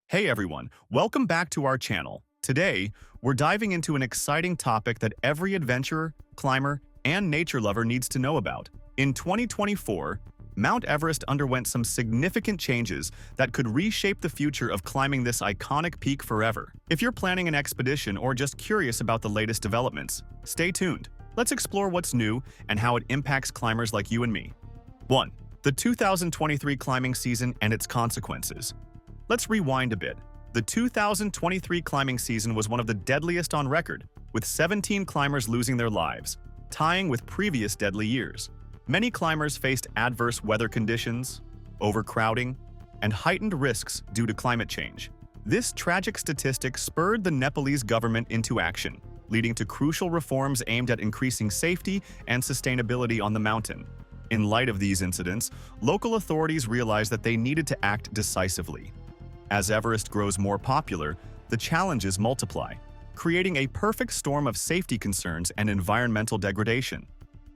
Hey everyone, welcome back to our channel. Today, we're diving into an exciting topic that every adventurer, climber, and nature lover needs to know about. In 2024, Mount Everest underwent some significant changes that could reshape the future of climbing this iconic peak forever. If you're planning an expedition or just curious about the latest developments, stay tuned. Let's explore what's new and how it impacts climbers like you and me. 1. The 2023 climbing season and its consequences. Let's rewind a bit. The 2023 climbing season was one of the deadliest on record, with 17 climbers losing their lives, tying with previous deadly years. Many climbers faced adverse weather conditions, overcrowding, and heightened risks due to climate change. This tragic statistic spurred the Nepalese government into action, leading to crucial reforms aimed at increasing safety and sustainability on the mountain. In light of these incidents, local authorities realized that they needed to act decisively. As Everest grows more popular, the challenges multiply, creating a perfect storm of safety concerns and environmental degradation.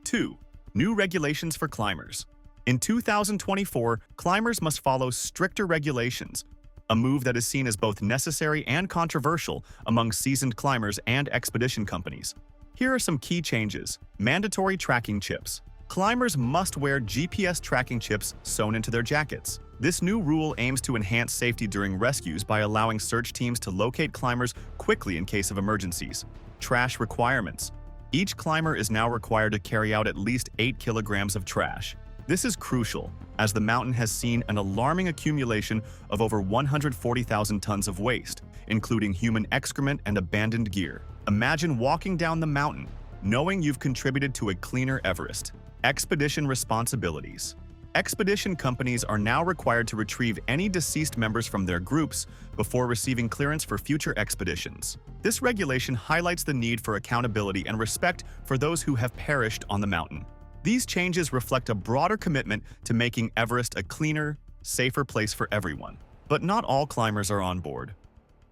2. New regulations for climbers. In 2024, climbers must follow stricter regulations, a move that is seen as both necessary and controversial among seasoned climbers and expedition companies. Here are some key changes. Mandatory tracking chips. Climbers must wear GPS tracking chips sewn into their jackets. This new rule aims to enhance safety during rescues by allowing search teams to locate climbers quickly in case of emergencies. Trash requirements. Each climber is now required to carry out at least 8 kilograms of trash. This is crucial, as the mountain has seen an alarming accumulation of over 140,000 tons of waste, including human excrement and abandoned gear. Imagine walking down the mountain, knowing you've contributed to a cleaner Everest. Expedition responsibilities. Expedition companies are now required to retrieve any deceased members from their groups before receiving clearance for future expeditions. This regulation highlights the need for accountability and respect for those who have perished on the mountain. These changes reflect a broader commitment to making Everest a cleaner, safer place for everyone. But not all climbers are on board.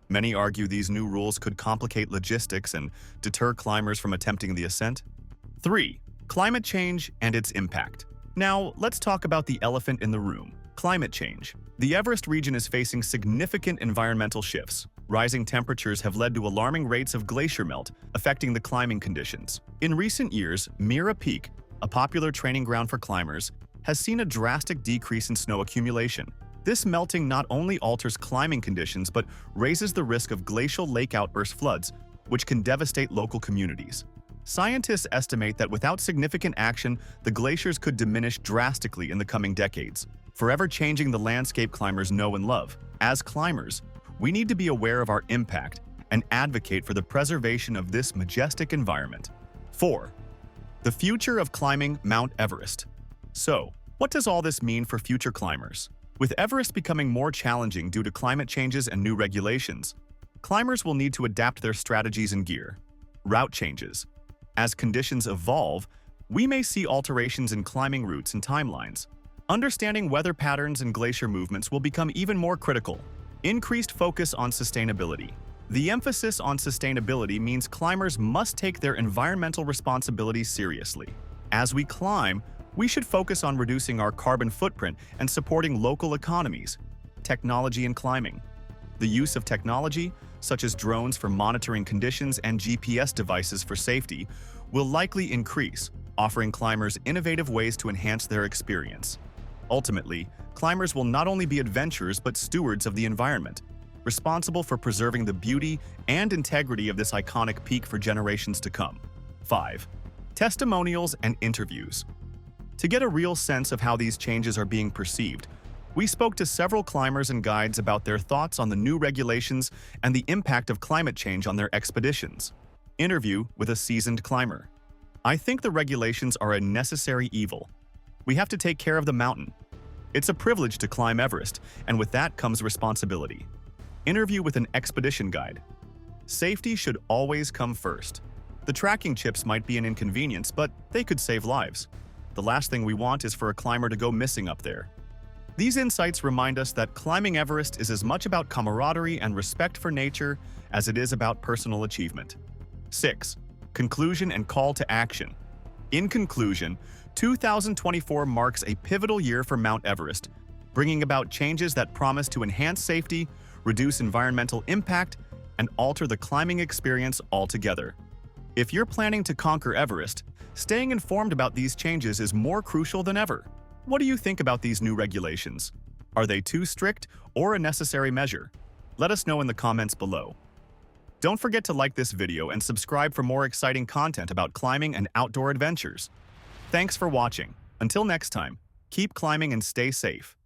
Many argue these new rules could complicate logistics and deter climbers from attempting the ascent. 3. Climate change and its impact. Now, let's talk about the elephant in the room: climate change. The Everest region is facing significant environmental shifts. Rising temperatures have led to alarming rates of glacier melt, affecting the climbing conditions. In recent years, Mira Peak, a popular training ground for climbers, has seen a drastic decrease in snow accumulation. This melting not only alters climbing conditions but raises the risk of glacial lake outburst floods, which can devastate local communities. Scientists estimate that without significant action, the glaciers could diminish drastically in the coming decades, forever changing the landscape climbers know and love. As climbers, we need to be aware of our impact and advocate for the preservation of this majestic environment. 4. The future of climbing Mount Everest. So, what does all this mean for future climbers? With Everest becoming more challenging due to climate changes and new regulations, climbers will need to adapt their strategies and gear. Route changes. As conditions evolve, we may see alterations in climbing routes and timelines. Understanding weather patterns and glacier movements will become even more critical. Increased focus on sustainability. The emphasis on sustainability means climbers must take their environmental responsibilities seriously. As we climb, we should focus on reducing our carbon footprint and supporting local economies. Technology in climbing. The use of technology, such as drones for monitoring conditions and GPS devices for safety, will likely increase, offering climbers innovative ways to enhance their experience. Ultimately, climbers will not only be adventurers but stewards of the environment, responsible for preserving the beauty and integrity of this iconic peak for generations to come. 5. Testimonials and interviews. To get a real sense of how these changes are being perceived, we spoke to several climbers and guides about their thoughts on the new regulations and the impact of climate change on their expeditions. Interview with a seasoned climber. I think the regulations are a necessary evil. We have to take care of the mountain. It's a privilege to climb Everest, and with that comes responsibility. Interview with an expedition guide. Safety should always come first. The tracking chips might be an inconvenience, but they could save lives. The last thing we want is for a climber to go missing up there. These insights remind us that climbing Everest is as much about camaraderie and respect for nature as it is about personal achievement. 6. Conclusion and call to action. In conclusion, 2024 marks a pivotal year for Mount Everest, bringing about changes that promise to enhance safety, reduce environmental impact, and alter the climbing experience altogether. If you're planning to conquer Everest, staying informed about these changes is more crucial than ever. What do you think about these new regulations? Are they too strict or a necessary measure? Let us know in the comments below. Don't forget to like this video and subscribe for more exciting content about climbing and outdoor adventures. Thanks for watching. Until next time, keep climbing and stay safe.